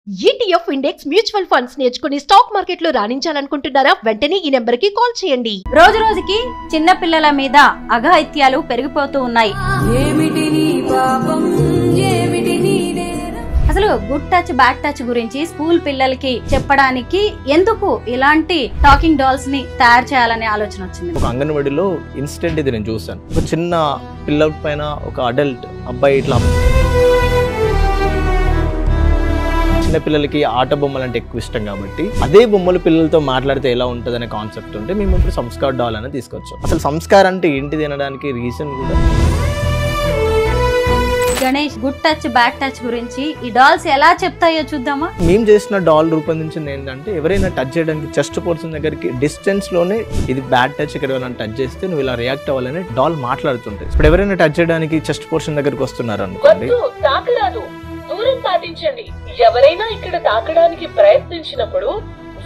ETF index mutual funds నేర్చుకుని stock market లో రాణించాలనుకుంటున్నారా? వెంటనే ఈ నెంబర్ కి కాల్ చేయండి. రోజు రోజుకి చిన్న పిల్లల మీద అఘాయిత్యాలు పెరిగిపోతూ ఉన్నాయి. అసలు గుడ్ టచ్ బ్యాడ్ టచ్ గురించి స్కూల్ పిల్లలకి చెప్పడానికి ఎందుకు ఇలాంటి టాకింగ్ డాల్స్ ని తయారు చేయాలనే ఆలోచన వచ్చింది? ఒక అంగన్వాడిలో ఇన్సిడెంట్ ఇది నేను చూసాను. ఒక చిన్న పిల్లల పైన ఒక అడల్ట్ అబ్బాయి ఇట్లా చిన్న పిల్లలకి ఆట బొమ్మలు అంటే ఎక్కువ ఇష్టం కాబట్టి అదే బొమ్మలు పిల్లలతో మాట్లాడితే ఎలా ఉంటుంది అనే కాన్సెప్ట్ ఉంటే మేము ఇప్పుడు సంస్కార్ డాల్ అనేది తీసుకొచ్చాం. అసలు సంస్కారం అంటే ఏంటిది అనడానికి రీజన్ కూడా Ganesh, good touch bad touch గురించి ఈ డాల్స్ ఎలా చెప్తాయో చూద్దామా? మేము చేసిన డాల్ రూపొందించింది ఏంటంటే, ఎవరైనా టచ్ చేయడానికి చెస్ట్ పోర్షన్ దగ్గరికి డిస్టెన్స్ లోనే ఇది బ్యాడ్ టచ్, ఇక్కడ ఎవరైనా టచ్ చేస్తే నువ్వు ఇలా రియాక్ట్ అవ్వాలని డాల్ మాట్లాడుతుంటాయి. ఇప్పుడు ఎవరైనా టచ్ చేయడానికి చెస్ట్ పోర్షన్ దగ్గరికి వస్తున్నారు అనుకోండి, దూరం పాటించండి. ఎవరైనా ఇక్కడ తాకడానికి ప్రయత్నించినప్పుడు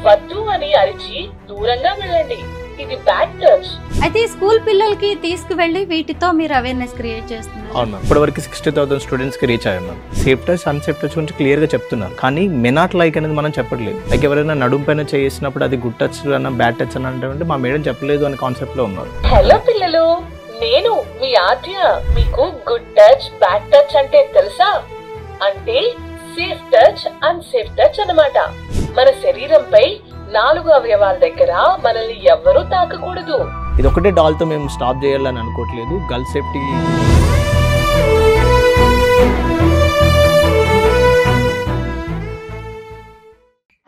వద్దు అని అరిచి దూరంగా వెళ్ళండి. ఇది బ్యాడ్ టచ్. అయితే స్కూల్ పిల్లలకి తీసుకువెళ్ళి వీటితో మీరు అవేర్నెస్ క్రియేట్ చేస్తున్నారు. అవును, ఇప్పటివరకు 60,000 స్టూడెంట్స్ కి రీచ్ అయ్యాం. సేఫ్ టచ్ అన్సేఫ్ టచ్ గురించి క్లియర్ గా చెప్తున్నారు, కానీ మెనాట్ లైక్ అనేది మనం చెప్పట్లేదు. లైక్ ఎవరైనా నడుము పైన చేసినప్పుడు అది గుడ్ టచ్ అన్న బ్యాడ్ టచ్ అని అంటే మా మేడం చెప్పలేదు అనే కాన్సెప్ట్ లో ఉన్నారు. హలో పిల్లలు, నేను మీ ఆద్య. మీకు గుడ్ టచ్ బ్యాడ్ టచ్ అంటే తెలుసా? అంటే సేఫ్ టచ్ అన్సేఫ్ టచ్ అన్నమాట. మన శరీరంపై 4 అవయవాల దగ్గర మనల్ని ఎవ్వరూ తాకకూడదు. ఇది ఒకటే డాల్ తో మేము స్టాప్ చేయాలని అనుకోవట్లేదు. గర్ల్ సేఫ్టీ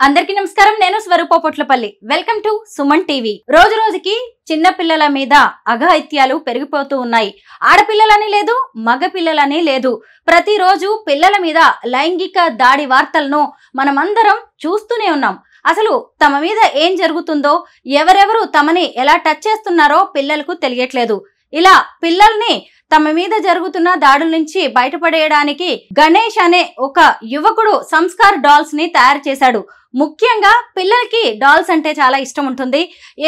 అందరికీ నమస్కారం. నేను Swaroopa Potlapalli. Welcome to Suman TV. రోజు రోజుకి చిన్న పిల్లల మీద అఘాయిత్యాలు పెరిగిపోతూ ఉన్నాయి. ఆడపిల్లలని లేదు, మగ పిల్లలని లేదు, ప్రతిరోజు పిల్లల మీద లైంగిక దాడి వార్తలను మనమందరం చూస్తూనే ఉన్నాం. అసలు తమ మీద ఏం జరుగుతుందో, ఎవరెవరు తమని ఎలా టచ్ చేస్తున్నారో పిల్లలకు తెలియట్లేదు. ఇలా పిల్లల్ని తమ మీద జరుగుతున్న దాడుల నుంచి బయటపడేయడానికి గణేష్ అనే ఒక యువకుడు సంస్కార్ డాల్స్ ని తయారు చేశాడు. ముఖ్యంగా పిల్లలకి డాల్స్ అంటే చాలా ఇష్టం ఉంటుంది.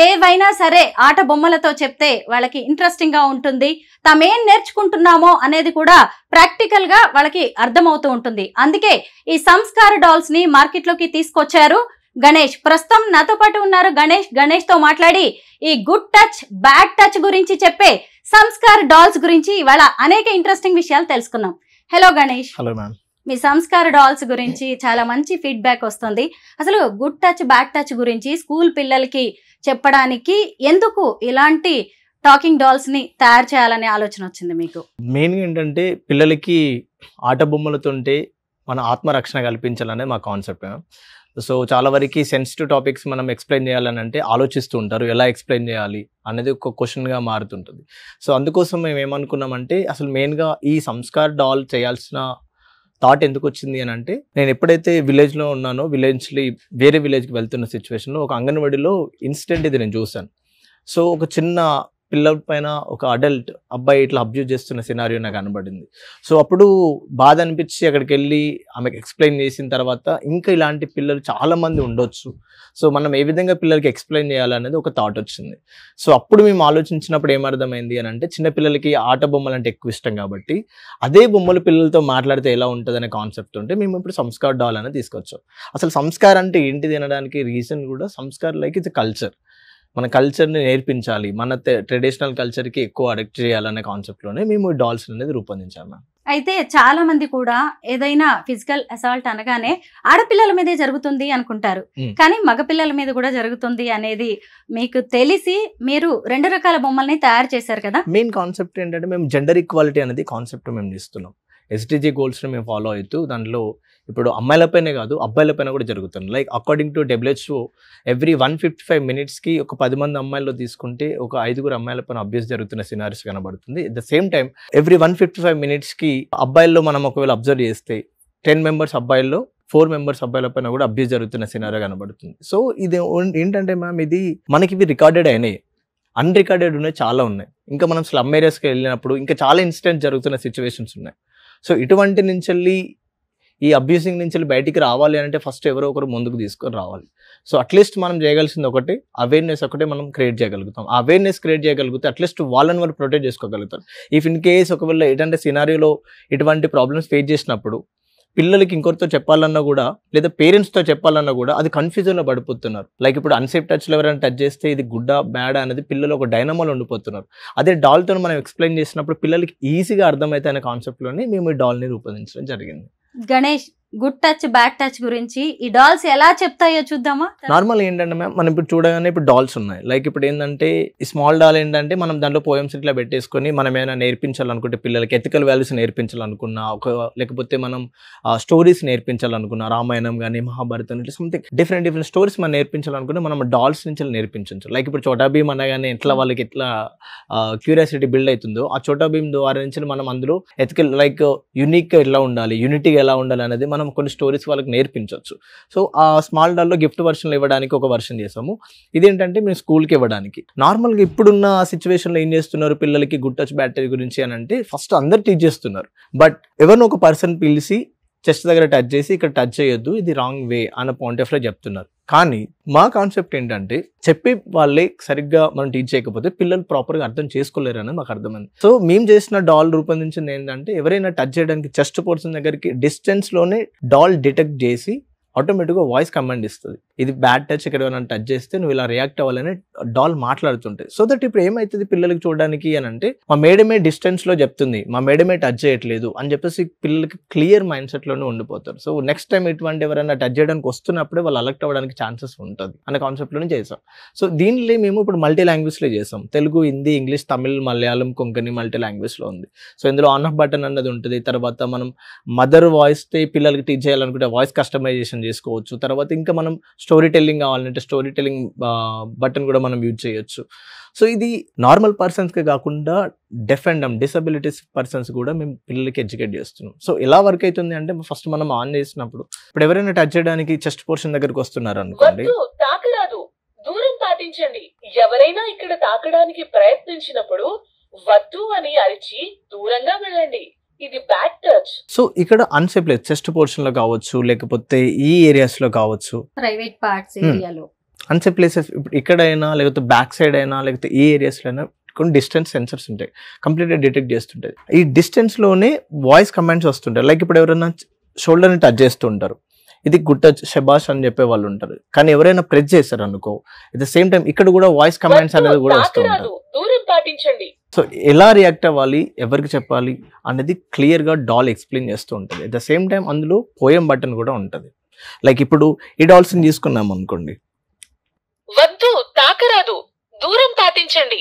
ఏవైనా సరే ఆట బొమ్మలతో చెప్తే వాళ్ళకి ఇంట్రెస్టింగ్ గా ఉంటుంది. తామేం నేర్చుకుంటున్నామో అనేది కూడా ప్రాక్టికల్ గా వాళ్ళకి అర్థమవుతూ ఉంటుంది. అందుకే ఈ సంస్కార్ డాల్స్ ని మార్కెట్ లోకి తీసుకొచ్చారు గణేష్. ప్రస్తుతం నాతో పాటు ఉన్నారు గణేష్ తో మాట్లాడి ఈ గుడ్ టచ్ బ్యాడ్ టచ్ గురించి చెప్పే సంస్కార్ డాల్స్ గురించి ఇవాళ అనేక ఇంట్రెస్టింగ్ విషయాలు తెలుసుకున్నాం. హలో గణేష్. Hello ma'am. మీ సంస్కార్ డాల్స్ గురించి చాలా మంచి ఫీడ్బ్యాక్ వస్తుంది. అసలు గుడ్ టచ్ బ్యాడ్ టచ్ గురించి స్కూల్ పిల్లలకి చెప్పడానికి ఎందుకు ఇలాంటి టాకింగ్ డాల్స్ ని తయారు చేయాలనే ఆలోచన వచ్చింది మీకు? మెయిన్ ఏంటంటే, పిల్లలకి ఆట బొమ్మలతోంటే మన ఆత్మరక్షణ కల్పించాలనే మా కాన్సెప్ట్. సో చాలా వరకు సెన్సిటివ్ టాపిక్స్ మనం ఎక్స్ప్లెయిన్ చేయాలని అంటే ఆలోచిస్తూ ఉంటారు, ఎలా ఎక్స్ప్లెయిన్ చేయాలి అనేది ఒక క్వశ్చన్గా మారుతుంటుంది. సో అందుకోసం మేము ఏమనుకున్నామంటే, అసలు మెయిన్గా ఈ సంస్కార్ డాల్ చేయాల్సిన థాట్ ఎందుకు వచ్చింది అని అంటే, నేను ఎప్పుడైతే విలేజ్లో ఉన్నానో, వేరే విలేజ్కి వెళ్తున్న సిచ్యువేషన్లో ఒక అంగన్వాడిలో ఇన్సిడెంట్ ఇది నేను చూశాను. సో ఒక చిన్న పిల్లల పైన ఒక అడల్ట్ అబ్బాయి ఇట్లా అబ్యూజ్ చేస్తున్న సినారియో నాకు కనబడింది. సో అప్పుడు బాధ అనిపించి అక్కడికి వెళ్ళి ఆమెకు ఎక్స్ప్లెయిన్ చేసిన తర్వాత, ఇంకా ఇలాంటి పిల్లలు చాలా మంది ఉండొచ్చు, సో మనం ఏ విధంగా పిల్లలకి ఎక్స్ప్లెయిన్ చేయాలనేది ఒక థాట్ వచ్చింది. సో అప్పుడు మేము ఆలోచించినప్పుడు ఏమర్థమైంది అని అంటే, చిన్న పిల్లలకి ఆట బొమ్మలు అంటే ఎక్కువ ఇష్టం కాబట్టి అదే బొమ్మలు పిల్లలతో మాట్లాడితే ఎలా ఉంటుంది అనే కాన్సెప్ట్ ఉంటే మేము ఇప్పుడు సంస్కార్ డాల్ అనేది తీసుకొచ్చాం. అసలు సంస్కారం అంటే ఏంటిది అనడానికి రీజన్ కూడా, సంస్కార్ లైక్ ఇట్స్ కల్చర్. మన కల్చర్ని నేర్పించాలి, మన ట్రెడిషనల్ కల్చర్కి ఎక్కువ అడాప్ట్ చేయాలనే కాన్సెప్ట్లోనే మేము ఈ డాల్స్ అనేది రూపొందించాము. అయితే చాలా మంది కూడా ఏదైనా ఫిజికల్ అసాల్ట్ అనగానే ఆడపిల్లల మీదే జరుగుతుంది అనుకుంటారు, కానీ మగపిల్లల మీద కూడా జరుగుతుంది అనేది మీకు తెలిసి మీరు 2 రకాల బొమ్మల్ని తయారు చేశారు కదా. మెయిన్ కాన్సెప్ట్ ఏంటంటే, మేము జెండర్ ఈక్వాలిటీ అనేది కాన్సెప్ట్ మేము ఇస్తున్నాం. SDG గోల్స్ని మేము ఫాలో అవుతూ దాంట్లో ఇప్పుడు అమ్మాయిలపైనే కాదు అబ్బాయిలపైన కూడా జరుగుతుంది. Like according to WHO every 155 minutesకి ఒక 10 మంది అమ్మాయిల్లో తీసుకుంటే ఒక 5 అమ్మాయిలపైన అబ్యూస్ జరుగుతున్న సినారీస్ కనబడుతుంది. At the same time every 155 minutesకి అబ్బాయిల్లో మనం ఒకవేళ అబ్జర్వ్ చేస్తే 10 members అబ్బాయిల్లో 4 members అబ్బాయిలపైన కూడా అబ్యూస్ జరుగుతున్న సినారియో కనబడుతుంది. సో ఇది ఏంటంటే మ్యామ్, ఇది మనకి ఇవి రికార్డెడ్ అయినాయి, అన్రికార్డెడ్ ఉన్నాయి, చాలా ఉన్నాయి. ఇంకా మనం స్లమ్ ఏరియాస్కి వెళ్ళినప్పుడు ఇంకా చాలా ఇన్సిడెంట్ జరుగుతున్న సిచ్యువేషన్స్ ఉన్నాయి. సో ఇటువంటి నుంచి ఈ అబ్యూసింగ్ నుంచి బయటికి రావాలి అంటే ఫస్ట్ ఎవరో ఒకరు ముందుకు తీసుకొని రావాలి. సో అట్లీస్ట్ మనం చేయగలిసింది ఒకటి, అవేర్నెస్ ఒకటే మనం క్రియేట్ చేయగలుగుతాం. అవేర్నెస్ క్రియేట్ చేయగలిగితే అట్లీస్ట్ వాళ్ళని వాళ్ళు ప్రొటెక్ట్ చేసుకోగలుగుతారు. ఇఫ్ ఇన్ కేస్ ఒకవేళ ఏంటంటే సినారియోలో ఇటువంటి ప్రాబ్లమ్స్ ఫేస్ చేసినప్పుడు పిల్లలకి ఇంకొకరితో చెప్పాలన్నా కూడా లేదా పేరెంట్స్తో చెప్పాలన్నా కూడా అది కన్ఫ్యూజన్లో పడిపోతున్నారు. లైక్ ఇప్పుడు అన్సేఫ్ టచ్లో ఎవరైనా టచ్ చేస్తే ఇది గుడ్డా బ్యాడ్ అనేది పిల్లలు ఒక డైనమోలో ఉండిపోతున్నారు. అదే డాల్తో మనం ఎక్స్ప్లెయిన్ చేసినప్పుడు పిల్లలకి ఈజీగా అర్థమైతే అనే కాన్సెప్ట్లోనే మేము ఈ డాల్ని రూపొందించడం జరిగింది. Ganesh, good touch bad touch గురించి ఈ డాల్స్ ఎలా చెప్తాయో చూద్దామా? నార్మల్ ఏంటంటే మ్యామ్, మనం ఇప్పుడు చూడగానే ఇప్పుడు డాల్స్ ఉన్నాయి. లైక్ ఇప్పుడు ఏంటంటే ఈ స్మాల్ డాల్ ఏంటంటే మనం దాంట్లో పోయమ్స్ ఇట్లా పెట్టేసుకొని మనం ఏమైనా నేర్పించాలనుకుంటే పిల్లలకి ఎథికల్ వాల్యూస్ నేర్పించాలనుకున్నా, లేకపోతే మనం స్టోరీస్ నేర్పించాలనుకున్నా, రామాయణం కానీ మహాభారతం ఇట్లా సంథింగ్ డిఫరెంట్ స్టోరీస్ మనం నేర్పించాలనుకుంటే మనం డాల్స్ నుంచి నేర్పించవచ్చు. లైక్ ఇప్పుడు చోటా భీమ్ అనగానే ఎట్లా వాళ్ళకి ఎట్లా క్యూరియాసిటీ బిల్డ్ అవుతుందో ఆ చోటా భీమ్ ద్వారా నుంచి మనం అందులో ఎథికల్ లైక్ యూనిక్గా ఎలా ఉండాలి, యూనిటీగా ఎలా ఉండాలి అనేది మనం కొన్ని స్టోరీస్ వాళ్ళకి నేర్పించవచ్చు. సో ఆ స్మాల్ డాల్లో గిఫ్ట్ వర్షన్లు ఇవ్వడానికి ఒక వర్షన్ చేసాము. ఇదేంటంటే మేము స్కూల్కి ఇవ్వడానికి. నార్మల్గా ఇప్పుడున్న సిచ్యువేషన్లో ఏం చేస్తున్నారు పిల్లలకి గుడ్ టచ్ బ్యాడ్ టచ్ గురించి అని అంటే ఫస్ట్ అందరు టీచ్ చేస్తున్నారు. బట్ ఎవరినో ఒక పర్సన్ పిలిచి చెస్ట్ దగ్గర టచ్ చేసి ఇక్కడ టచ్ చేయొద్దు, ఇది రాంగ్ వే అన్న పాయింట్ ఆఫ్ లో చెప్తున్నారు. కానీ మా కాన్సెప్ట్ ఏంటంటే చెప్పే వాళ్ళే సరిగ్గా మనం టీచ్ చేయకపోతే పిల్లలు ప్రాపర్గా అర్థం చేసుకోలేరు అనేది మాకు అర్థమైంది. సో మేము చేసిన డాల్ రూపొందించింది ఏంటంటే ఎవరైనా టచ్ చేయడానికి చెస్ట్ పోర్షన్ దగ్గరికి డిస్టెన్స్లోనే డాల్ డిటెక్ట్ చేసి ఆటోమేటిక్గా వాయిస్ కమాండ్ ఇస్తుంది. ఇది బ్యాడ్ టచ్, ఇక్కడ ఏమైనా టచ్ చేస్తే నువ్వు ఇలా రియాక్ట్ అవ్వాలని డాల్ మాట్లాడుతుంటాయి. సో దట్ ఇప్పుడు ఏమవుతుంది పిల్లలకి చూడడానికి అని అంటే మా మేడమే డిస్టెన్స్లో చెప్తుంది, మా మేడమే టచ్ చేయట్లేదు అని చెప్పేసి పిల్లలకి క్లియర్ మైండ్ సెట్లోనే ఉండిపోతారు. సో నెక్స్ట్ టైం ఇటువంటి ఎవరైనా టచ్ చేయడానికి వస్తున్నప్పుడే వాళ్ళు అలర్ట్ అవ్వడానికి ఛాన్సెస్ ఉంటుంది అనే కాన్సెప్ట్లోనే చేసాం. సో దీనిలో మేము ఇప్పుడు మల్టీ లాంగ్వేజ్లో చేసాం. తెలుగు, హిందీ, ఇంగ్లీష్, తమిళ్, మలయాళం, కొంకణి మల్టీ లాంగ్వేజ్లో ఉంది. సో ఇందులో ఆన్ ఆఫ్ బటన్ అన్నది ఉంటుంది. తర్వాత మనం మదర్ వాయిస్ పిల్లలకి టీచ్ చేయాలనుకుంటే వాయిస్ కస్టమైజేషన్ చేసుకోవచ్చు. తర్వాత ఇంకా మనం స్టోరీ టెల్లింగ్ కావాలంటే స్టోరీ టెల్లింగ్ బటన్ కూడా మనం యూజ్ చేయొచ్చు. సో ఇది నార్మల్ పర్సన్స్కి కాకుండా డెఫ్ అండ్ డిసబిలిటీస్ పర్సన్స్ కూడా మేము పిల్లలకి ఎడ్యుకేట్ చేస్తున్నాం. సో ఎలా వర్క్ అవుతుంది అంటే ఫస్ట్ మనం ఆన్ చేసినప్పుడు ఇప్పుడు ఎవరైనా టచ్ చేయడానికి చెస్ట్ పోర్షన్ దగ్గరకు వస్తున్నారు అనుకోండి, తాకరాదు, దూరం పాటించండి. ఎవరైనా ఇక్కడ తాకడానికి ప్రయత్నించినప్పుడు వద్దు అని అరిచి దూరంగా వెళ్ళండి, ఇది బ్యాడ్ టచ్. సో ఇక్కడ అన్సేఫ్ ప్లేస్ చెస్ట్ పోర్షన్ లో కావచ్చు, లేకపోతే ఈ ఏరియాస్ లో కావచ్చు, ప్రైవేట్ పార్ట్స్ ఏరియాలో అన్సేఫ్ ప్లేసెస్ ఇక్కడైనా లేకపోతే బ్యాక్ సైడ్ అయినా లేకపోతే ఈ ఏరియాస్లో అయినా కొన్ని డిస్టెన్స్ సెన్సర్స్ ఉంటాయి, కంప్లీట్గా డిటెక్ట్ చేస్తుంటాయి. ఈ డిస్టెన్స్లోనే వాయిస్ కమాండ్స్ వస్తుంటాయి. లైక్ ఇప్పుడు ఎవరైనా షోల్డర్ని టచ్ చేస్తూ ఉంటారు, ఇది గుడ్ టచ్ శబాష్ అని చెప్పే వాళ్ళు ఉంటారు. కానీ ఎవరైనా ప్రెస్ చేస్తారు అనుకో, ఎట్ ద సేమ్ టైం ఇక్కడ కూడా వాయిస్ కమాండ్స్ అనేది కూడా వస్తూ ఉంటాయి. దూరం పాటించండి. సో ఎలా రియాక్ట్ అవ్వాలి, ఎవరికి చెప్పాలి అనేది క్లియర్గా డాల్ ఎక్స్ప్లెయిన్ చేస్తూ ఉంటుంది. ఎట్ ద సేమ్ టైం అందులో పోయం బటన్ కూడా ఉంటుంది. లైక్ ఇప్పుడు ఈ డాల్స్ని తీసుకున్నాం అనుకోండి, వద్దు, తాకరాదు, దూరం పాటించండి.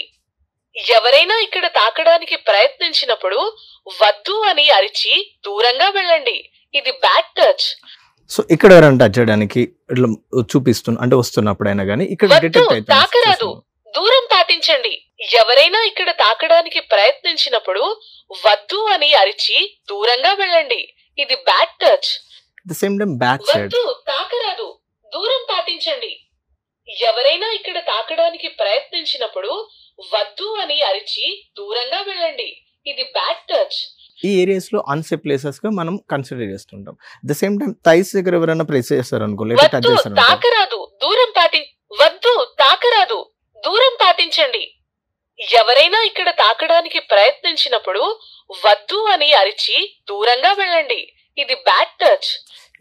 ఎవరైనా ఇక్కడ తాకడానికి ప్రయత్నించినప్పుడు వద్దు అని అరిచి దూరంగా వెళ్ళండి, ఇది బ్యాడ్ టచ్. సో ఇక్కడ ఎవరైనా టచ్ చేయడానికి ఇట్లా చూపిస్తున్నా అంటే వస్తున్నప్పుడైనా కానీ ఇక్కడ డిటెక్ట్ తాకరాదు, దూరం పాటించండి. ఎవరైనా ఇక్కడ తాకడానికి ప్రయత్నించినప్పుడు వద్దు అని అరిచి దూరంగా వెళ్ళండి, ఇది bad touch. The same time back side వద్దు, తాకరాదు, దూరం పాటించండి. ఎవరైనా ఇక్కడ తాకడానికి ప్రయత్నించినప్పుడు వద్దు అని అరిచి దూరంగా వెళ్ళండి, ఇది బ్యాడ్ టచ్. ఈ ఏరియాస్ లో అన్సేఫ్ ప్లేసెస్ గా మనం కన్సిడర్ చేస్తుంటాం. ద సేమ్ టైం థైస్ దగ్గర ఎవరైనా ప్రెస్ చేస్తారు అనుకో, లేదా టచ్ చేస్తారు, తాకరాదు, దూరం వద్దు, తాకరాదు, దూరం పాటించండి. ఎవరైనా ఇక్కడ తాకడానికి ప్రయత్నించినప్పుడు వద్దు అని అరిచి దూరంగా వెళ్ళండి, ఇది బ్యాడ్ టచ్.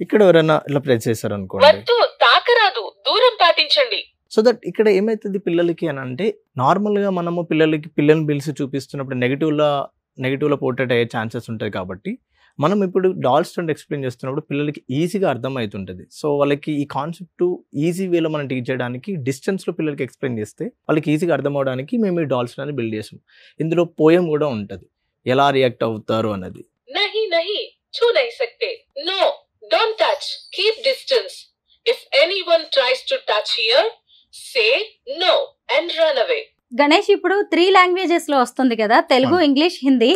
ఇక్కడ ఎవరైనా ఇలా ప్రెస్ చేస్తారు అనుకోండి, వద్దు, తాకరాదు, దూరం పాటించండి. సో దట్ ఇక్కడ ఏమైతుంది పిల్లలకి అని అంటే నార్మల్ గా మనము పిల్లల్ని పిలిచి చూపిస్తున్నప్పుడు నెగిటివ్లో పోర్ట్రేట్ అయ్యే ఛాన్సెస్ ఉంటాయి. కాబట్టి మనం ఇప్పుడు డాల్స్ తోటి ఎక్స్ప్లెయిన్ చేస్తున్నప్పుడు పిల్లలకి ఈజీగా అర్థమవుతుంటుంది. సో వాళ్ళకి ఈ కాన్సెప్ట్ ఈజీ వేలో మనం టీచ్ చేయడానికి డిస్టెన్స్లో పిల్లలకి ఎక్స్ప్లెయిన్ చేస్తే వాళ్ళకి ఈజీగా అర్థం అవడానికి మేము ఈ డాల్స్ అనేది బిల్డ్ చేసాం. ఇందులో పోయం కూడా ఉంటుంది, ఎలా రియాక్ట్ అవుతారు అన్నది. నహీ నహీ, ఛూ నహీ సక్తే, no, don't touch, keep distance. If anyone tries to touch here, say no and run away. Ganesh, ఇప్పుడు 3 లాంగ్వేజెస్ లో వస్తుంది కదా, తెలుగు, ఇంగ్లీష్, హిందీ.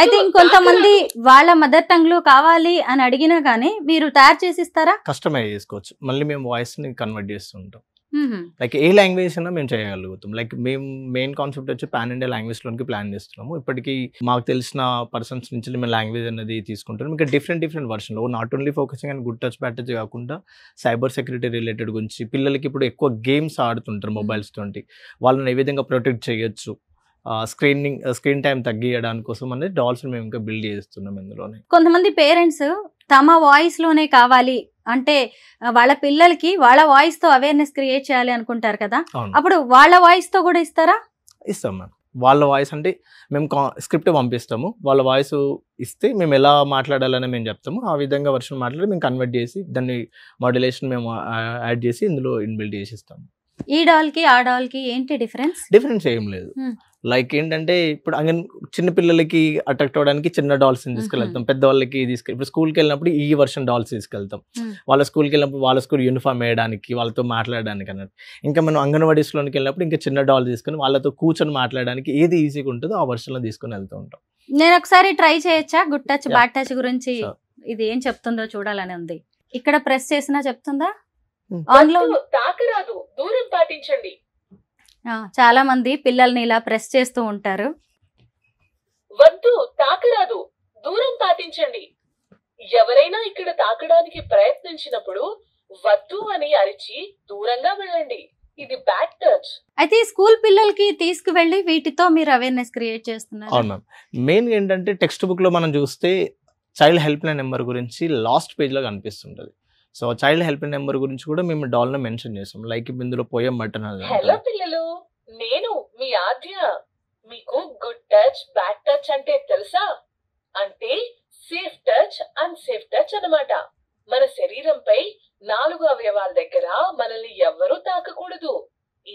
అయితే ఇంకొంతమంది వాళ్ళ మదర్ టంగ్ లో కావాలి అని అడిగినా గానీ మీరు తయారు చేసి ఇస్తారా? కస్టమైజ్ చేసుకోవచ్చు, మళ్ళీ మేము వాయిస్ ని కన్వర్ట్ చేస్తుంటాం. లైక్ ఏ లాంగ్వేజ్ అయినా మేము చేయగలుగుతాం. లైక్ మేము మెయిన్ కాన్సెప్ట్ వచ్చి పాన్ ఇండియా లాంగ్వేజ్ లోనికి ప్లాన్ చేస్తున్నాము. ఇప్పటికీ మాకు తెలిసిన పర్సన్స్ నుంచి మేము లాంగ్వేజ్ అనేది తీసుకుంటాం. ఇంకా డిఫరెంట్ వర్షన్లో not only focusing and good touch bad touch కాకుండా సైబర్ సెక్యూరిటీ రిలేటెడ్ గురించి, పిల్లలకి ఇప్పుడు ఎక్కువ గేమ్స్ ఆడుతుంటారు మొబైల్స్ తోటి, వాళ్ళని ఏ విధంగా ప్రొటెక్ట్ చేయొచ్చు, స్క్రీన్ టైం తగ్గియడానికి కోసం అనేది డాల్స్ మేము ఇంకా బిల్డ్ చేస్తున్నాం ఇందులోనే. కొంతమంది పేరెంట్స్ తమ వాయిస్ లోనే కావాలి అంటే వాళ్ళ పిల్లలకి వాళ్ళ వాయిస్ తో అవేర్నెస్ క్రియేట్ చేయాలి అనుకుంటారు కదా, అవును, అప్పుడు వాళ్ళ వాయిస్ తో కూడా ఇస్తారా? ఇస్తాం మ్యామ్. వాళ్ళ వాయిస్ అంటే మేము స్క్రిప్ట్ పంపిస్తాము, వాళ్ళ వాయిస్ ఇస్తే మేము ఎలా మాట్లాడాలని మేము చెప్తాము, ఆ విధంగా వర్షన్ మాట్లాడి మేము కన్వర్ట్ చేసి దాన్ని మాడ్యులేషన్ మేము యాడ్ చేసి ఇందులో ఇన్బిల్డ్ చేసి ఇస్తాము. ఈ డాల్ కి ఆ డాల్ కి ఏంటి డిఫరెన్స్? డిఫరెన్స్ ఏం లేదు. లైక్ ఏంటంటే ఇప్పుడు చిన్న పిల్లలకి అట్రాక్ట్ అవ్వడానికి చిన్న డాల్స్ తీసుకెళ్తాం, పెద్దవాళ్ళకి ఇప్పుడు స్కూల్కి వెళ్ళినప్పుడు ఈ వర్షన్ డాల్స్ తీసుకెళ్తాం, వాళ్ళ స్కూల్కి వెళ్ళినప్పుడు వాళ్ళ స్కూల్ యూనిఫామ్ వేయడానికి వాళ్ళతో మాట్లాడడానికి అన్నట్టు. ఇంకా మనం అంగన్వాడీస్లోకి వెళ్ళినప్పుడు ఇంకా చిన్న డాల్ తీసుకొని వాళ్ళతో కూర్చొని మాట్లాడడానికి ఏది ఈజీగా ఉంటుందో ఆ వర్షన్లో తీసుకొని వెళ్తూ ఉంటాం. నేను ఒకసారి ట్రై చేయొచ్చా? గుడ్ టచ్ బ్యాడ్ టచ్ గురించి ఇది ఏం చెప్తుందో చూడాలని ఉంది. ఇక్కడ ప్రెస్ చేసినా చెప్తుందా? తాకరాదు, దూరం పాటించండి. చాలా మంది పిల్లల్ని ఇలా ప్రెస్ చేస్తూ ఉంటారు. వద్దు, తాకరాదు, దూరం పాటించండి. ఎవరైనా ఇక్కడ తాకడానికి ప్రయత్నించినప్పుడు వద్దు అని అరిచి దూరంగా వెళ్ళండి. ఇది బ్యాడ్ టచ్. అయితే స్కూల్ పిల్లలకి తీసుకువెళ్ళి వీటితో మీరు అవేర్నెస్ క్రియేట్ చేస్తున్నారు. అవును మ్యామ్. మెయిన్ ఏంటంటే టెక్స్ట్ బుక్ లో మనం చూస్తే చైల్డ్ హెల్ప్ లైన్ నెంబర్ గురించి లాస్ట్ పేజ్ లో కనిపిస్తుంటది. So child help line number గురించి కూడా మేము డాల్ లో మెన్షన్ చేస్తాం. లైక్ ఇందులో పోయం బటన్. హలో పిల్లలు, నేను మీ ఆద్య. మీకు గుడ్ టచ్ బ్యాడ్ టచ్ అంటే తెలుసా? అంటే సేఫ్ టచ్ అన్సేఫ్ టచ్ అన్నమాట. మన శరీరంపై 4 అవయవాల దగ్గర మనల్ని ఎవ్వరూ తాకకూడదు.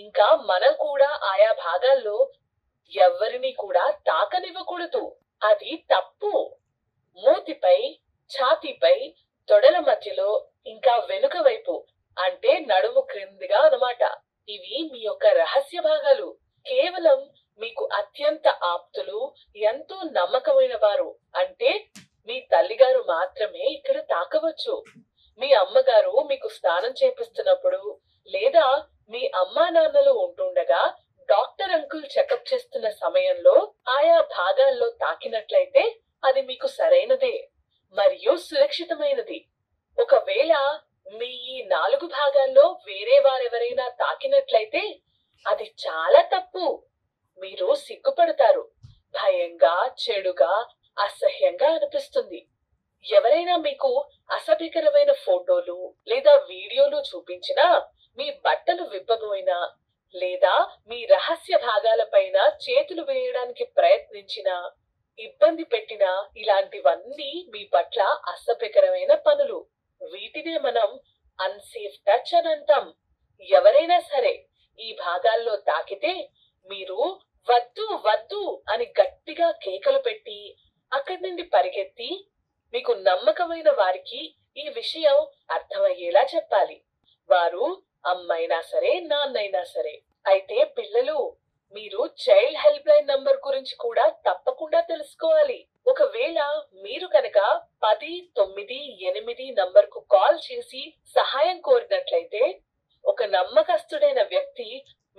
ఇంకా మనం కూడా ఆయా భాగాల్లో ఎవరిని కూడా తాకనివ్వకూడదు. అది తప్పు. మూతిపై, ఛాతీపై, తొడల మధ్యలో, ఇంకా వెనుక వైపు అంటే నడుము క్రిందిగా అన్నమాట. ఇవి మీ యొక్క రహస్య భాగాలు. కేవలం మీకు అత్యంత ఆప్తులు, ఎంతో నమ్మకమైన వారు అంటే మీ తల్లిగారు మాత్రమే ఇక్కడ తాకవచ్చు. మీ అమ్మగారు మీకు స్నానం చేపిస్తున్నప్పుడు, లేదా మీ అమ్మా నాన్నలు ఉంటుండగా డాక్టర్ అంకుల్ చెకప్ చేస్తున్న సమయంలో ఆయా భాగాల్లో తాకినట్లయితే అది మీకు సరైనదే మరియు సురక్షితమైనది. ఒకవేళ మీ ఈ 4 భాగాల్లో వేరే వారెవరైనా తాకినట్లయితే అది చాలా తప్పు. మీరు సిగ్గుపడతారు. భయంగా, చెడుగా, అసహ్యంగా అనిపిస్తుంది. ఎవరైనా మీకు అసభ్యకరమైన ఫోటోలు లేదా వీడియోలు చూపించినా, మీ బట్టలు విప్పబోయినా, లేదా మీ రహస్య భాగాలపైన చేతులు వేయడానికి ప్రయత్నించినా, ఇబ్బంది పెట్టినా, ఇలాంటివన్నీ మీ పట్ల అసభ్యకరమైన పనులు. వీటినే మనం అన్సేఫ్ టచ్ అని అంటాం. ఎవరైనా సరే ఈ భాగాల్లో తాకితే మీరు వద్దు వద్దు అని గట్టిగా కేకలు పెట్టి అక్కడి నుండి పరిగెత్తి మీకు నమ్మకమైన వారికి ఈ విషయం అర్థమయ్యేలా చెప్పాలి. వారు అమ్మైనా సరే, నాన్నైనా సరే. అయితే పిల్లలు, మీరు చైల్డ్ హెల్ప్ లైన్ నంబర్ గురించి కూడా తప్పకుండా తెలుసుకోవాలి. ఒకవేళ మీరు కనుక 1098 నంబర్ కు కాల్ చేసి సహాయం కోరినట్లయితే ఒక నమ్మకస్తుడైన వ్యక్తి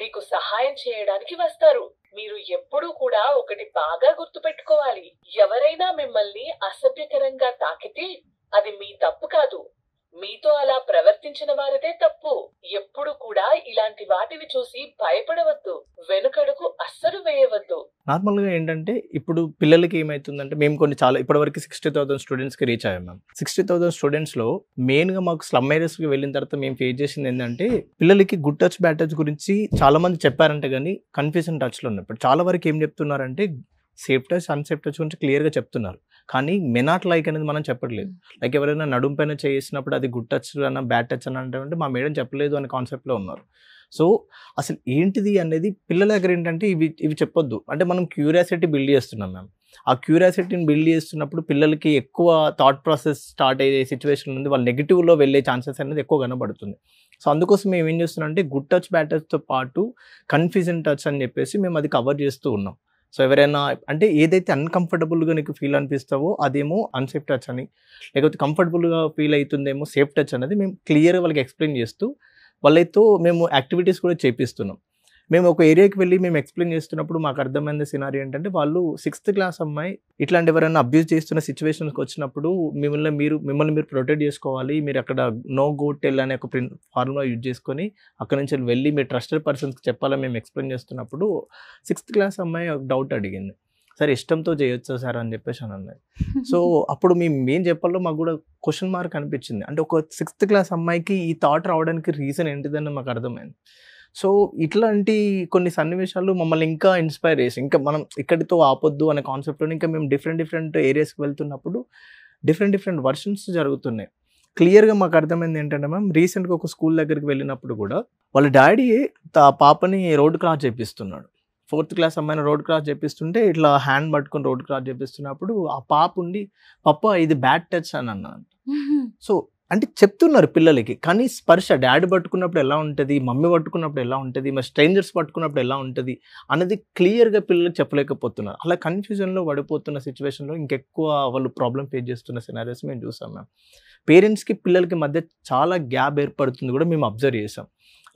మీకు సహాయం చేయడానికి వస్తారు. మీరు ఎప్పుడూ కూడా ఒకటి బాగా గుర్తుపెట్టుకోవాలి. ఎవరైనా మిమ్మల్ని అసభ్యకరంగా తాకితే అది మీ తప్పు కాదు, మీతో అలా ప్రవర్తించిన వారిదే తప్పు. ఎప్పుడు కూడా ఇలాంటి వాటిని చూసి భయపడవద్దు, వెనుకడుగు అస్సలు వేయవద్దు. నార్మల్ గా ఏంటంటే ఇప్పుడు పిల్లలకి ఏమైతుందంటే, మేము కొన్ని చాలా ఇప్పటివరకు 60,000 స్టూడెంట్స్ కి రీచ్ అయ్యాం మ్యామ్. 60,000 స్టూడెంట్స్ లో మెయిన్ గా మాకు స్లమ్ ఏరియాస్ కి వెళ్ళిన తర్వాత మేము ఫేస్ చేసింది ఏంటంటే, పిల్లలకి గుడ్ టచ్ బ్యాడ్ టచ్ గురించి చాలా మంది చెప్పారంటే కానీ కన్ఫ్యూజన్ టచ్ లో ఉన్నప్పుడు చాలా వరకు ఏం చెప్తున్నారంటే సేఫ్ టచ్ అన్సేఫ్ టచ్ గురించి క్లియర్ గా చెప్తున్నారు, కానీ మెనాట్ లైక్ అనేది మనం చెప్పట్లేదు. లైక్ ఎవరైనా నడుము పైన చేసినప్పుడు అది గుడ్ టచ్ అన్న బ్యాడ్ టచ్ అని అంటే మా మేడం చెప్పలేదు అనే కాన్సెప్ట్ లో ఉన్నారు. సో అసలు ఏంటిది అనేది పిల్లల దగ్గర ఏంటంటే ఇవి చెప్పొద్దు అంటే మనం క్యూరియాసిటీ బిల్డ్ చేస్తున్నాం మ్యామ్. ఆ క్యూరియాసిటీని బిల్డ్ చేస్తున్నప్పుడు పిల్లలకి ఎక్కువ థాట్ ప్రాసెస్ స్టార్ట్ అయ్యే సిచ్యువేషన్ ఉంది, వాళ్ళు నెగిటివ్లో వెళ్ళే ఛాన్సెస్ అనేది ఎక్కువ కనబడుతుంది. సో అందుకోసం మేము ఏం చేస్తున్నాం అంటే గుడ్ టచ్ బ్యాడ్ టచ్తో పాటు కన్ఫ్యూజన్ టచ్ అని చెప్పేసి మేము అది కవర్ చేస్తూ ఉన్నాం. సో ఎవరైనా అంటే ఏదైతే అన్కంఫర్టబుల్గా నీకు ఫీల్ అనిపిస్తావో అదేమో అన్సేఫ్ టచ్ అని, లేకపోతే కంఫర్టబుల్గా ఫీల్ అవుతుందేమో సేఫ్ టచ్ అనేది మేము క్లియర్గా వాళ్ళకి ఎక్స్ప్లెయిన్ చేస్తూ వాళ్ళతో మేము యాక్టివిటీస్ కూడా చేపిస్తున్నాం. మేము ఒక ఏరియాకి వెళ్ళి మేము ఎక్స్ప్లెయిన్ చేస్తున్నప్పుడు మాకు అర్థమైంది సినారీ ఏంటంటే, వాళ్ళు 6th క్లాస్ అమ్మాయి ఇట్లాంటి ఎవరైనా అబ్యూస్ చేస్తున్న సిచ్యువేషన్స్కి వచ్చినప్పుడు మిమ్మల్ని మీరు ప్రొటెక్ట్ చేసుకోవాలి, మీరు అక్కడ నో గో టెల్ అనే ఒక ఫార్ములా యూజ్ చేసుకొని అక్కడ నుంచి వెళ్ళి మీరు ట్రస్టెడ్ పర్సన్స్కి చెప్పాలని మేము ఎక్స్ప్లెయిన్ చేస్తున్నప్పుడు 6th క్లాస్ అమ్మాయి ఒక డౌట్ అడిగింది, సార్ ఇష్టంతో చేయొచ్చా సార్ అని చెప్పేసి అని అన్నది. సో అప్పుడు మేము ఏం చెప్పాలో మాకు కూడా క్వశ్చన్ మార్క్ అనిపించింది. అంటే ఒక 6th క్లాస్ అమ్మాయికి ఈ థాట్ రావడానికి రీజన్ ఏంటిదని మాకు అర్థమైంది. సో ఇట్లాంటి కొన్ని సన్నివేశాలు మమ్మల్ని ఇంకా ఇన్స్పైర్ చేసి, ఇంకా మనం ఇక్కడితో ఆపొద్దు అనే కాన్సెప్ట్లో ఇంకా మేము డిఫరెంట్ ఏరియాస్కి వెళ్తున్నప్పుడు డిఫరెంట్ వర్షన్స్ జరుగుతున్నాయి. క్లియర్గా మాకు అర్థమైంది ఏంటంటే మ్యామ్, రీసెంట్గా ఒక స్కూల్ దగ్గరికి వెళ్ళినప్పుడు కూడా వాళ్ళ డాడీ పాపని రోడ్ క్రాస్ చేపిస్తున్నాడు. 4th క్లాస్ అమ్మాయిని రోడ్ క్రాస్ చేపిస్తుంటే ఇట్లా హ్యాండ్ పట్టుకొని రోడ్ క్రాస్ చేపిస్తున్నప్పుడు ఆ పాప ఉండి పప్ప ఇది బ్యాడ్ టచ్ అని అన్నాడు. సో అంటే చెప్తున్నారు పిల్లలకి, కానీ స్పర్శ డాడీ పట్టుకున్నప్పుడు ఎలా ఉంటుంది, మమ్మీ పట్టుకున్నప్పుడు ఎలా ఉంటుంది, మరి స్ట్రేంజర్స్ పట్టుకున్నప్పుడు ఎలా ఉంటుంది అనేది క్లియర్గా పిల్లలకు చెప్పలేకపోతున్నారు. అలా కన్ఫ్యూజన్లో పడిపోతున్న సిచ్యువేషన్లో ఇంకెక్కువ వాళ్ళు ప్రాబ్లం ఫేస్ చేస్తున్న సినారియోస్ మేము చూసాం మ్యామ్. పేరెంట్స్కి పిల్లలకి మధ్య చాలా గ్యాప్ ఏర్పడుతుంది కూడా మేము అబ్జర్వ్ చేసాం.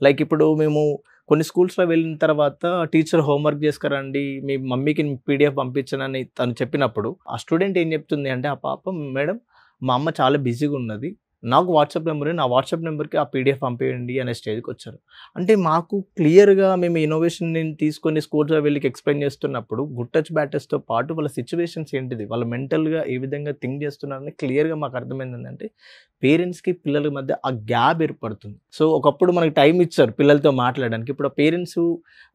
లైక్ ఇప్పుడు మేము కొన్ని స్కూల్స్లో వెళ్ళిన తర్వాత టీచర్ హోంవర్క్ చేసుకురండి, మీ మమ్మీకి PDF పంపించనని తను చెప్పినప్పుడు ఆ స్టూడెంట్ ఏం చెప్తుంది అంటే, ఆ పాప మేడం మా అమ్మ చాలా బిజీగా ఉన్నది, నాకు వాట్సాప్ నెంబర్, నా వాట్సాప్ నెంబర్కి ఆ PDF పంపించండి అనే స్టేజ్కి వచ్చారు. అంటే మాకు క్లియర్గా మేము ఇన్నోవేషన్ని తీసుకొని స్కూల్స్లో వెళ్ళి ఎక్స్ప్లెయిన్ చేస్తున్నప్పుడు గుడ్ టచ్ బ్యాడ్ టచ్తో పాటు వాళ్ళ సిచ్యువేషన్స్ ఏంటిది, వాళ్ళ మెంటల్గా ఏ విధంగా థింక్ చేస్తున్నారని క్లియర్గా మాకు అర్థమైంది ఏంటంటే, పేరెంట్స్కి పిల్లల మధ్య ఆ గ్యాప్ ఏర్పడుతుంది. సో ఒకప్పుడు మనకి టైం ఇచ్చారు పిల్లలతో మాట్లాడడానికి, ఇప్పుడు ఆ పేరెంట్స్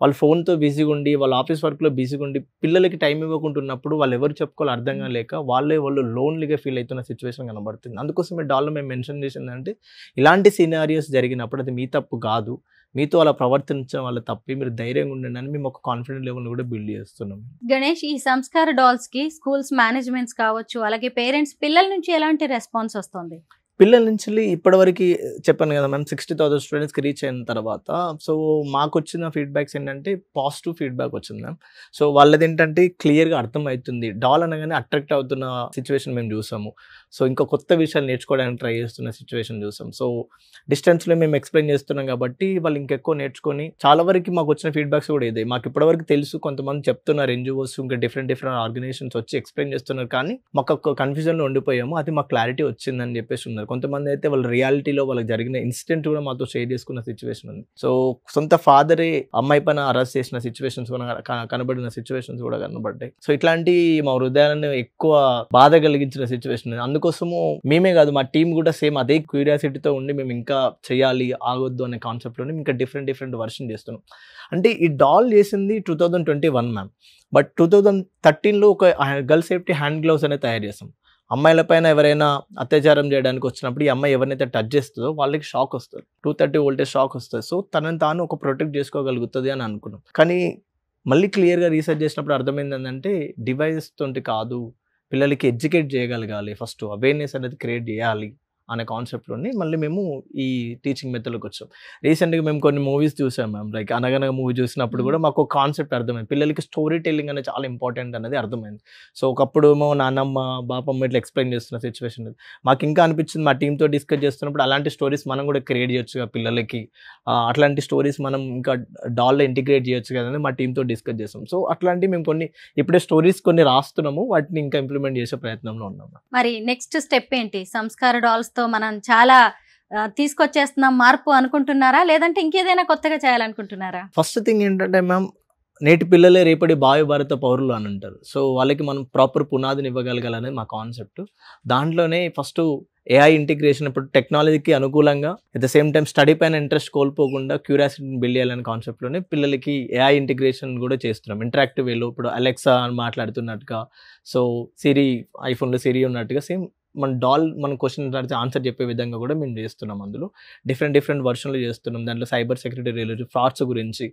వాళ్ళ ఫోన్తో బిజీగా ఉండి, వాళ్ళ ఆఫీస్ వర్క్లో బిజీగా ఉండి పిల్లలకి టైం ఇవ్వకుంటున్నప్పుడు వాళ్ళు ఎవరు చెప్పుకోవాలి అర్థం కాలేక వాళ్ళు లోన్లీగా ఫీల్ అవుతున్న సిచ్యువేషన్ కనబడుతుంది. అందుకోసమే డాల్లో మేము మెన్షన్ చేసిందంటే, ఇలాంటి సినారియోస్ జరిగినప్పుడు అది మీ తప్పు కాదు, మీతో అలా ప్రవర్తించడం వల్ల తప్పి, మీరు ధైర్యంగా ఉండండి అని మేము ఒక కాన్ఫిడెంట్ లెవెల్ కూడా బిల్డ్ చేస్తున్నాం. గణేష్, ఈ సంస్కార డాల్స్ కి స్కూల్స్ మేనేజ్మెంట్స్ కావచ్చు, అలాగే పేరెంట్స్ పిల్లల నుంచి ఎలాంటి రెస్పాన్స్ వస్తుంది? పిల్లల నుంచి ఇప్పటివరకు చెప్పాను కదా మ్యామ్, 60,000 స్టూడెంట్స్కి రీచ్ అయిన తర్వాత సో మాకు వచ్చిన ఫీడ్బ్యాక్స్ ఏంటంటే పాజిటివ్ ఫీడ్బ్యాక్ వచ్చింది మ్యామ్. సో వాళ్ళది ఏంటంటే క్లియర్గా అర్థమవుతుంది, డాల్ అనగానే అట్రాక్ట్ అవుతున్న సిచ్యువేషన్ మేము చూసాము. సో ఇంకా కొత్త విషయాలు నేర్చుకోవడానికి ట్రై చేస్తున్న సిచ్యువేషన్ చూసాం. సో డిస్టెన్స్లో మేము ఎక్స్ప్లెయిన్ చేస్తున్నాం కాబట్టి వాళ్ళు ఇంకెక్కువ నేర్చుకొని, చాలా వరకు మాకు వచ్చిన ఫీడ్బ్యాక్స్ కూడా ఇదే. మాకు ఇప్పటివరకు తెలుసు, కొంతమంది చెప్తున్నారు NGOs ఇంకా డిఫరెంట్ ఆర్గనైజేషన్స్ వచ్చి ఎక్స్ప్లెయిన్ చేస్తున్నారు, కానీ మాకు ఒక కన్ఫ్యూజన్లో ఉండిపోయాము. అది మాకు క్లారిటీ వచ్చిందని చెప్పేసి ఉన్నారు. కొంతమంది అయితే వాళ్ళ రియాలిటీలో వాళ్ళకి జరిగిన ఇన్సిడెంట్ కూడా మాతో షేర్ చేసుకున్న సిచ్యువేషన్ ఉంది. సో సొంత ఫాదరే అమ్మాయి పైన అరెస్ట్ చేసిన సిచ్యువేషన్స్ కనబడిన సిచ్యువేషన్స్ కూడా కనబడ్డాయి. సో ఇట్లాంటి మా హృదయాలను ఎక్కువ బాధ కలిగించిన సిచ్యువేషన్. అందుకోసము మేమే కాదు, మా టీం కూడా సేమ్ అదే క్యూరియాసిటీతో ఉండి మేము ఇంకా చేయాలి, ఆగొద్దు అనే కాన్సెప్ట్లోనే ఇంకా డిఫరెంట్ వర్షన్ చేస్తున్నాం. అంటే ఈ డాల్ చేసింది 2021 మ్యామ్, బట్ 2013లో ఒక గర్ల్ సేఫ్టీ హ్యాండ్ గ్లౌస్ అనేది తయారు చేస్తాం. అమ్మాయిల పైన ఎవరైనా అత్యాచారం చేయడానికి వచ్చినప్పుడు ఈ అమ్మాయి ఎవరినైతే టచ్ చేస్తుందో వాళ్ళకి షాక్ వస్తుంది, 230 వోల్టేజ్ షాక్ వస్తుంది. సో తనని తాను ఒక ప్రొటెక్ట్ చేసుకోగలుగుతుంది అని అనుకున్నాం. కానీ మళ్ళీ క్లియర్గా రీసెర్చ్ చేసినప్పుడు అర్థమైంది ఏంటంటే, డివైస్ తోటి కాదు, పిల్లలకి ఎడ్యుకేట్ చేయగలగాలి, ఫస్ట్ అవేర్నెస్ అనేది క్రియేట్ చేయాలి అనే కాన్సెప్ట్లోని మళ్ళీ మేము ఈ టీచింగ్ మెథడ్లోకి వచ్చాం. రీసెంట్గా మేము కొన్ని మూవీస్ చూసాం మ్యామ్, లైక్ అనగనగ మూవీ చూసినప్పుడు కూడా మాకు ఒక కాన్సెప్ట్ అర్థమైంది, పిల్లలకి స్టోరీ టెల్లింగ్ అనేది చాలా ఇంపార్టెంట్ అనేది అర్థమైంది. సో ఒకప్పుడు ఏమో నాన్నమ్మ బాపమ్మ ఇట్లా ఎక్స్ప్లెయిన్ చేస్తున్న సిచ్యువేషన్ మాకు ఇంకా అనిపించింది, మా టీంతో డిస్కస్ చేస్తున్నప్పుడు అలాంటి స్టోరీస్ మనం కూడా క్రియేట్ చేయొచ్చు పిల్లలకి, అట్లాంటి స్టోరీస్ మనం ఇంకా డాల్లో ఇంటిగ్రేట్ చేయొచ్చు కదని మా టీంతో డిస్కస్ చేస్తాం. సో అట్లాంటి మేము కొన్ని ఇప్పుడే స్టోరీస్ కొన్ని రాస్తున్నాము, వాటిని ఇంకా ఇంప్లిమెంట్ చేసే ప్రయత్నంలో ఉన్నాము. మరి నెక్స్ట్ స్టెప్ ఏంటి? సంస్కార డాల్స్ తో మనం చాలా తీసుకొచ్చేస్తున్నాం మార్పు అనుకుంటున్నారా, లేదంటే ఇంకేదైనా కొత్తగా చేయాలనుకుంటున్నారా? ఫస్ట్ థింగ్ ఏంటంటే మ్యామ్, నేటి పిల్లలే రేపటి భావి భారత పౌరులు అని అంటారు. సో వాళ్ళకి మనం ప్రాపర్ పునాదిని ఇవ్వగలగాలనేది మా కాన్సెప్ట్. దాంట్లోనే ఫస్ట్ AI ఇంటిగ్రేషన్, ఇప్పుడు టెక్నాలజీకి అనుకూలంగా at the same time study పైన ఇంట్రెస్ట్ కోల్పోకుండా క్యూరియాసిటీని బిల్డ్ చేయాలనే కాన్సెప్ట్లోనే పిల్లలకి AI ఇంటిగ్రేషన్ కూడా చేస్తున్నాం. ఇంటరాక్టివ్ వేలో ఇప్పుడు అలెక్సా అని మాట్లాడుతున్నట్టుగా, సో సిరి, ఐఫోన్లో సిరి ఉన్నట్టుగా సేమ్ మన డాల్ మన క్వశ్చన్ అడిగితే ఆన్సర్ చెప్పే విధంగా కూడా మేము చేస్తున్నాం. అందులో డిఫరెంట్ వర్షన్లు చేస్తున్నాం. దాంట్లో సైబర్ సెక్యూరిటీ రిలేటెడ్ ఫ్రాడ్స్ గురించి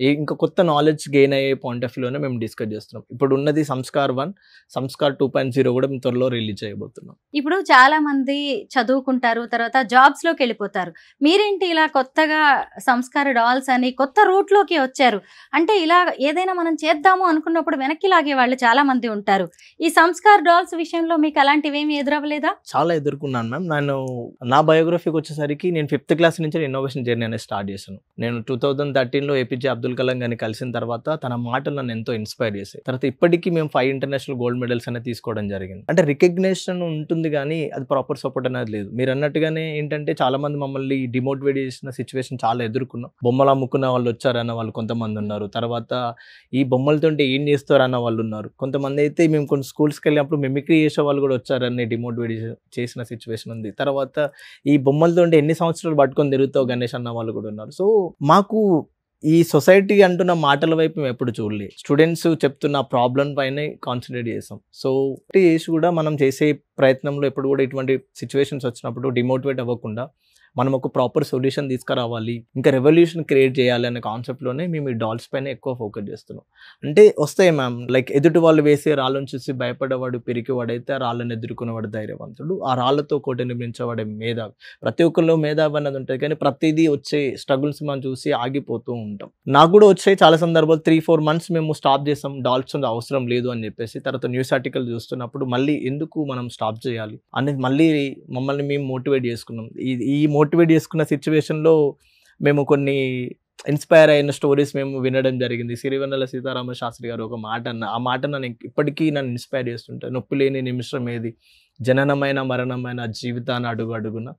ఇంకా కొత్త నాలెడ్జ్ గెయిన్ అయ్యే పాయింట్ ఆఫ్ వ్యూలోనే మేము డిస్కస్ చేస్తున్నాం. ఇప్పుడు ఉన్నది సంస్కార్ 1, సంస్కార్ 2.0 కూడా మేము త్వరలో రిలీజ్ చేయబోతున్నాం. ఇప్పుడు చాలా మంది చదువుకుంటారు, తర్వాత జాబ్స్ లోకి వెళ్ళిపోతారు. మీరేంటి ఇలా కొత్తగా సంస్కార డాల్స్ అని కొత్త రూట్ లోకి వచ్చారు? అంటే ఇలా ఏదైనా మనం చేద్దాము అనుకున్నప్పుడు వెనక్కి లాగే వాళ్ళు చాలా మంది ఉంటారు. ఈ సంస్కార డాల్స్ విషయంలో మీకు అలాంటివి ఏమి ఎదురవ్వలేదు? అవ్వలేదా? చాలా ఎదుర్కొన్నాను మ్యామ్. నా బయోగ్రఫీకి వచ్చేసరికి నేను 5th క్లాస్ నుంచి ఇన్నోవేషన్ జర్నీ అనేది స్టార్ట్ చేశాను. నేను 2013లో ఏపీజే అబ్దుల్ కలాం గారిని కలిసిన తర్వాత తన మాటలు నన్ను ఎంతో ఇన్స్పైర్ చేశాయి. తర్వాత ఇప్పటికీ మేము 5 ఇంటర్నేషనల్ గోల్డ్ మెడల్స్ అనేది తీసుకోవడం జరిగింది. అంటే రికగ్నేషన్ ఉంటుంది కానీ అది ప్రాపర్ సపోర్ట్ అనేది లేదు. మీరు అన్నట్టుగానే ఏంటంటే చాలా మంది మమ్మల్ని డిమోటివేట్ చేసిన సిచ్యువేషన్ చాలా ఎదుర్కొన్నాం. బొమ్మలు అమ్ముకున్న వాళ్ళు వచ్చారన్న వాళ్ళు కొంతమంది ఉన్నారు. తర్వాత ఈ బొమ్మలతో ఏం చేస్తారన్న వాళ్ళు ఉన్నారు. కొంతమంది అయితే మేము కొన్ని స్కూల్స్కి వెళ్ళినప్పుడు మిమిక్రీ చేసే వాళ్ళు కూడా వచ్చారని డిమోటివేట్ చేసిన సిచ్యువేషన్ ఉంది. తర్వాత ఈ బొమ్మలతో ఎన్ని సంవత్సరాలు పట్టుకొని తిరుగుతావు గణేష్ అన్న వాళ్ళు కూడా ఉన్నారు. సో మాకు ఈ సొసైటీ అంటున్న మాటల వైపు మేము ఎప్పుడు చూడలేదు. స్టూడెంట్స్ చెప్తున్న ప్రాబ్లం పైనే కాన్సన్ట్రేట్ చేస్తాం. సో చేసి కూడా మనం చేసే ప్రయత్నంలో ఎప్పుడు కూడా ఇటువంటి సిచ్యువేషన్స్ వచ్చినప్పుడు డిమోటివేట్ అవ్వకుండా మనం ఒక ప్రాపర్ సొల్యూషన్ తీసుకురావాలి, ఇంకా రెవల్యూషన్ క్రియేట్ చేయాలి అనే కాన్సెప్ట్లోనే మేము ఈ డాల్స్ పైన ఎక్కువ ఫోకస్ చేస్తున్నాం. అంటే వస్తాయి మ్యామ్, లైక్ ఎదుటి వాళ్ళు వేసే రాళ్ళను చూసి భయపడేవాడు పిరికివాడైతే ఆ రాళ్ళని ఎదుర్కొనేవాడు ధైర్యవంతుడు, ఆ రాళ్ళతో కోట నిర్మించేవాడే మేధావి. ప్రతి ఒక్కరిలో మేధావి అన్నది ఉంటుంది కానీ ప్రతిదీ వచ్చే స్ట్రగుల్స్ మనం చూసి ఆగిపోతూ ఉంటాం. నాకు కూడా వచ్చాయి చాలా సందర్భాలు. 3-4 months మేము స్టాప్ చేసాం, డాల్స్ అవసరం లేదు అని చెప్పేసి. తర్వాత న్యూస్ ఆర్టికల్ చూస్తున్నప్పుడు మళ్ళీ ఎందుకు మనం స్టాప్ చేయాలి అనేది మళ్ళీ మమ్మల్ని మేము మోటివేట్ చేసుకున్నాం. ఈ మోటివేట్ చేసుకున్న సిచ్యువేషన్లో మేము కొన్ని ఇన్స్పైర్ అయిన స్టోరీస్ మేము వినడం జరిగింది. సిరివెన్నెల సీతారామ శాస్త్రి గారు ఒక మాట అన్న, ఆ మాట నన్ను ఇప్పటికీ నన్ను ఇన్స్పైర్ చేస్తుంటాయి. నొప్పి లేని నిమిషం ఏది, జననమైన మరణమైన జీవితాన్ని అడుగు అడుగున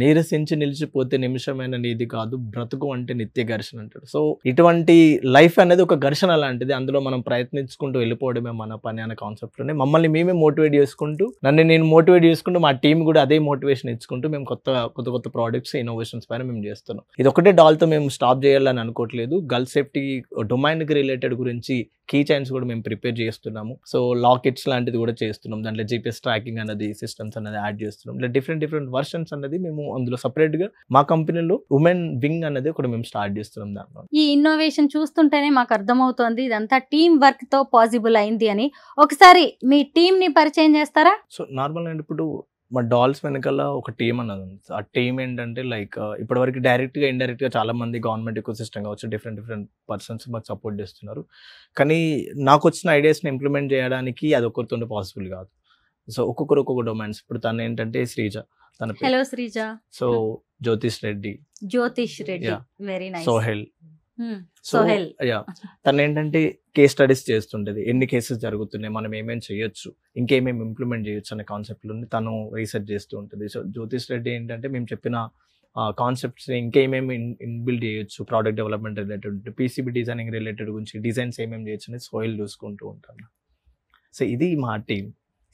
నీరసించి నిలిచిపోతే నిమిషమైన నీది కాదు, బ్రతుకు అంటే నిత్య ఘర్షణ అంటాడు. సో ఇటువంటి లైఫ్ అనేది ఒక ఘర్షణ లాంటిది, అందులో మనం ప్రయత్నించుకుంటూ వెళ్ళిపోవడమే మన పని అనే కాన్సెప్ట్లోనే మమ్మల్ని మేమే మోటివేట్ చేసుకుంటూ, నేను మోటివేట్ చేసుకుంటూ మా టీం కూడా అదే మోటివేషన్ ఇచ్చుకుంటూ మేము కొత్త ప్రోడక్ట్స్ ఇన్నోవేషన్స్ పైన మేము చేస్తున్నాం. ఇది ఒకటే డాల్తో మేము స్టాప్ చేయాలని అనుకోవట్లేదు. గర్ల్ సేఫ్టీ డొమైన్కి రిలేటెడ్ గురించి కీ చైన్స్ కూడా మేము ప్రిపేర్ చేస్తున్నాము. సో లాకెట్స్ లాంటిది కూడా చేస్తున్నాం. దాంట్లో జీపీఎస్ ట్రాకింగ్ అనేది సిస్టమ్స్ అనేది యాడ్ చేస్తున్నాం. ఇలా డిఫరెంట్ వర్షన్స్ అనేది మేము అందులో సపరేట్ గా మా కంపెనీలో ఉమెన్ వింగ్ అనేది కూడా మేము స్టార్ట్ చేస్తున్నాం. దాంట్లో ఈ ఇన్నోవేషన్ చూస్తుంటేనే మాకు అర్థమవుతోంది ఇదంతా టీమ్ వర్క్ తో పాసిబుల్ అయింది అని. ఒకసారి మీ టీం ని పరిచయం చేస్తారా? సో నార్మల్ అండ్ ఇప్పుడు మా డాల్స్ వెనకాల ఒక టీం అన్నది ఉంది. ఆ టీం ఏంటంటే లైక్ ఇప్పటివరకు డైరెక్ట్గా ఇండైరెక్ట్గా చాలా మంది గవర్నమెంట్ ఎకో సిస్టమ్ కావచ్చు, డిఫరెంట్ పర్సన్స్ మాకు సపోర్ట్ చేస్తున్నారు. కానీ నాకు వచ్చిన ఐడియాస్ని ఇంప్లిమెంట్ చేయడానికి అది ఒకరితో పాసిబుల్ కాదు. సో ఒక్కొక్క డొమైన్స్. ఇప్పుడు తను ఏంటంటే శ్రీజ, తన హలో శ్రీజ. సో జ్యోతిష్ రెడ్డి, వెరీ నైస్. సోహెల్ తను ఏంటంటే కేస్ స్టడీస్ చేస్తుంటది. ఎన్ని కేసెస్ జరుగుతున్నాయి, మనం ఏమేమి చేయొచ్చు, ఇంకేమేమి ఇంప్లిమెంట్ చేయొచ్చు అనే కాన్సెప్ట్లో తను రీసెర్చ్ చేస్తూ ఉంటుంది. సో జ్యోతిష్ రెడ్డి ఏంటంటే మేము చెప్పిన కాన్సెప్ట్స్ ఇంకేమేమి ఇన్బిల్డ్ చేయొచ్చు, product development related, PCB designing related గురించి డిజైన్స్ ఏమేమి చేయొచ్చు అనేది సోహెల్ చూసుకుంటూ ఉంటాను. సో ఇది మా టీం.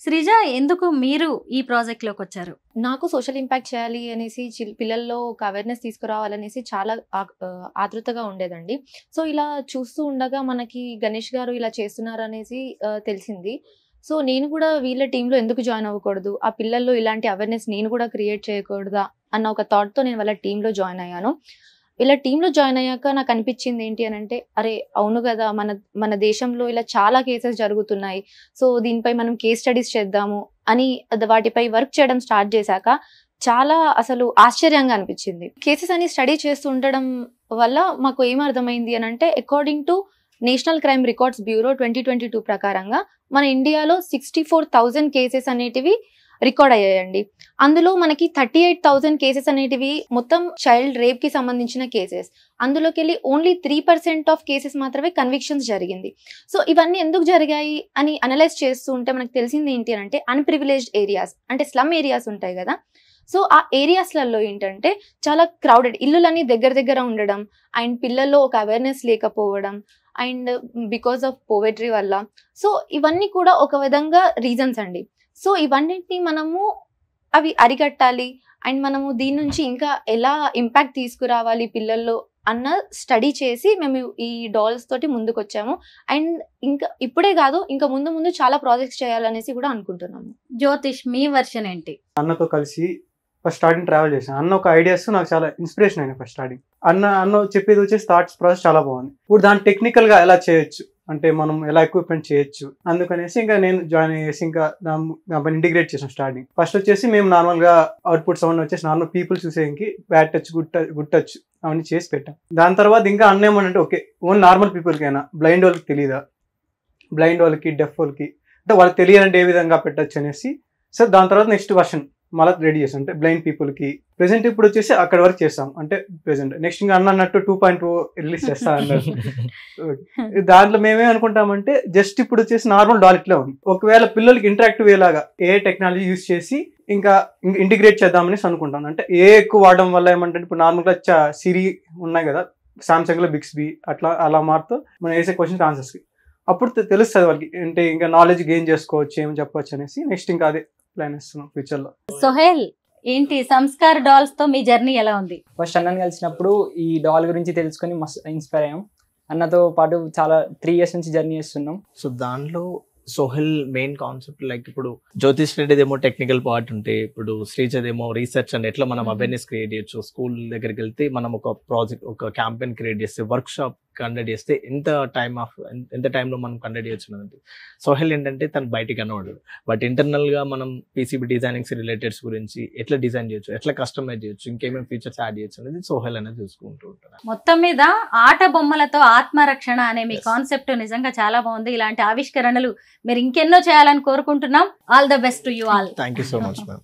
శ్రీజ, ఎందుకు మీరు ఈ ప్రాజెక్ట్ లోకి వచ్చారు? నాకు సోషల్ ఇంపాక్ట్ చేయాలి అనేసి, పిల్లల్లో ఒక అవేర్నెస్ తీసుకురావాలనేసి చాలా ఆతృతగా ఉండేదండి. సో ఇలా చూస్తూ ఉండగా మనకి గణేష్ గారు ఇలా చేస్తున్నారు అనేసి తెలిసింది. సో నేను కూడా వీళ్ళ టీంలో ఎందుకు జాయిన్ అవ్వకూడదు, ఆ పిల్లల్లో ఇలాంటి అవేర్నెస్ నేను కూడా క్రియేట్ చేయకూడదా అన్న ఒక థాట్తో నేను వాళ్ళ టీంలో జాయిన్ అయ్యాను. వీళ్ళ టీంలో జాయిన్ అయ్యాక నాకు అనిపించింది ఏంటి అని అంటే, అరే అవును కదా, మన దేశంలో ఇలా చాలా కేసెస్ జరుగుతున్నాయి. సో దీనిపై మనం కేస్ స్టడీస్ చేద్దాము అని వాటిపై వర్క్ చేయడం స్టార్ట్ చేశాక చాలా అసలు ఆశ్చర్యంగా అనిపించింది. కేసెస్ అని స్టడీ చేస్తూ ఉండడం వల్ల మాకు ఏం అర్థమైంది అని అంటే, according to national crime records bureau 2022 ప్రకారంగా మన ఇండియాలో 64,000 కేసెస్ అనేటివి రికార్డ్ అయ్యాయండి. అందులో మనకి 38,000 కేసెస్ అనేటివి మొత్తం చైల్డ్ రేప్ కి సంబంధించిన కేసెస్. అందులోకి వెళ్ళి ఓన్లీ 3% ఆఫ్ కేసెస్ మాత్రమే కన్విక్షన్స్ జరిగింది. సో ఇవన్నీ ఎందుకు జరిగాయి అని అనలైజ్ చేస్తూ ఉంటే మనకు తెలిసింది ఏంటి అంటే, అన్ప్రివిలేజ్డ్ ఏరియాస్ అంటే స్లమ్ ఏరియాస్ ఉంటాయి కదా. సో ఆ ఏరియాస్లలో ఏంటంటే చాలా క్రౌడెడ్, ఇల్లులన్నీ దగ్గర ఉండడం, అండ్ పిల్లల్లో ఒక అవేర్నెస్ లేకపోవడం, అండ్ బికాస్ ఆఫ్ పోవర్టీ వల్ల. సో ఇవన్నీ కూడా ఒక విధంగా రీజన్స్ అండి. సో ఇవన్నిటిని మనము అవి అరికట్టాలి, అండ్ మనము దీని నుంచి ఇంకా ఎలా ఇంపాక్ట్ తీసుకురావాలి పిల్లల్లో అన్న స్టడీ చేసి మేము ఈ డాల్స్ తోటి ముందుకు వచ్చాము. అండ్ ఇంకా ఇప్పుడే కాదు, ఇంకా ముందు చాలా ప్రాజెక్ట్స్ చేయాలనేసి కూడా అనుకుంటున్నాము. జ్యోతిష్, మీ వర్షన్ ఏంటి? అన్నతో కలిసి ఫస్ట్ స్టార్టింగ్ ట్రావెల్ చేశాను. అన్న ఒక ఐడియాస్ నాకు చాలా ఇన్స్పిరేషన్ అయినాయి. ఫస్ట్ స్టార్టింగ్ అన్న చెప్పేది వచ్చేసి థాట్స్ ప్రాసెస్ చాలా బాగుంది. ఇప్పుడు దాన్ని టెక్నికల్గా ఎలా చేయొచ్చు అంటే మనం ఎలా ఎక్విప్మెంట్ చేయొచ్చు అందుకనేసి ఇంకా నేను జాయిన్ అయ్యేసి ఇంకా దాని ఇంటిగ్రేట్ చేసాం. స్టార్టింగ్ ఫస్ట్ వచ్చేసి మేము నార్మల్గా అవుట్పుట్స్ అవన్నీ వచ్చేసి నార్మల్ పీపుల్ చూసేకి బ్యాడ్ టచ్, గుడ్ టచ్ అవన్నీ చేసి పెట్టాం. దాని తర్వాత ఇంకా అన్న ఏమనంటే, ఓకే ఓన్ నార్మల్ పీపుల్కైనా, బ్లైండ్ వాళ్ళకి తెలియదా, బ్లైండ్ వాళ్ళకి, డెఫ్ వాళ్ళకి అంటే వాళ్ళకి తెలియాలంటే ఏ విధంగా పెట్టచ్చు అనేసి సార్ దాని తర్వాత నెక్స్ట్ వర్షన్ మళ్ళీ రెడీ చేస్తాం అంటే బ్లైండ్ పీపుల్కి. ప్రెసెంట్ ఇప్పుడు వచ్చేసి అక్కడ వరకు చేస్తాం అంటే ప్రెసెంట్. నెక్స్ట్ ఇంకా అన్నట్టు 2.0 రిలీజ్ చేస్తా అన్నారు. దాంట్లో మేమే అనుకుంటామంటే జస్ట్ ఇప్పుడు వచ్చేసి నార్మల్ డాలిట్లో ఉంది. ఒకవేళ పిల్లలకి ఇంటరాక్టివ్ లాగా ఏ టెక్నాలజీ యూస్ చేసి ఇంకా ఇంటిగ్రేట్ చేద్దామనేసి అనుకుంటాను. అంటే ఏ ఎక్కువ వాడడం వల్ల ఏమంటే ఇప్పుడు నార్మల్గా సిరి ఉన్నాయి కదా సామ్సంగ్లో బిక్స్బీ అలా మారుతూ మనం వేసే క్వశ్చన్ ఆన్సర్స్కి అప్పుడు తెలుస్తుంది వాళ్ళకి అంటే ఇంకా నాలెడ్జ్ గెయిన్ చేసుకోవచ్చు ఏమని చెప్పవచ్చు అనేసి నెక్స్ట్ ఇంకా అదే ప్లాన్ ఇస్తున్నాం ఫ్యూచర్లో. సోహెల్ ఏంటి సంస్కార్ డాల్స్ తో మీ జర్నీ ఎలా ఉంది? ఫస్ట్ అన్నని కలిసినప్పుడు ఈ డాల్ గురించి తెలుసుకొని మస్తు ఇన్స్పైర్ అయ్యాం. అన్నతో పాటు చాలా 3 years నుంచి జర్నీ చేస్తున్నాం. సో దాంట్లో సోహెల్ మెయిన్ కాన్సెప్ట్ లైక్ ఇప్పుడు జ్యోతిష్ రెడ్డిదేమో టెక్నికల్ పార్ట్ ఉంటే ఇప్పుడు శ్రీజదేమో రీసెర్చ్ అండ్ ఎట్లా మనం అవేర్నెస్ క్రియేట్ చేయొచ్చు. స్కూల్ దగ్గరికి వెళ్తే మనం ఒక ప్రాజెక్ట్ ఒక క్యాంపెయిన్ క్రియేట్ చేస్తే వర్క్ షాప్ కండక్ట్ చేస్తే ఎంత టైంలో మనం కండక్ట్ చేయొచ్చు అనేది. సోహెల్ ఏంటంటే తను బయటికి అనవాడు బట్ ఇంటర్నల్ గా మనం పీసీబీ డిజైనింగ్స్ రిలేటెడ్స్ గురించి ఎట్లా డిజైన్ చేయొచ్చు, ఎట్లా కస్టమైజ్ చేయొచ్చు, ఇంకేమేమి ఫీచర్స్ యాడ్ చేయొచ్చు అనేది సోహెల్ అనేది చూసుకుంటూ ఉంటారు. మొత్తం మీద ఆట బొమ్మలతో ఆత్మరక్షణ అనే మీ కాన్సెప్ట్ నిజంగా చాలా బాగుంది. ఇలాంటి ఆవిష్కరణలు మీరు ఇంకెన్నో చేయాలని కోరుకుంటున్నాం. All the best to you all. Thank you so much ma'am.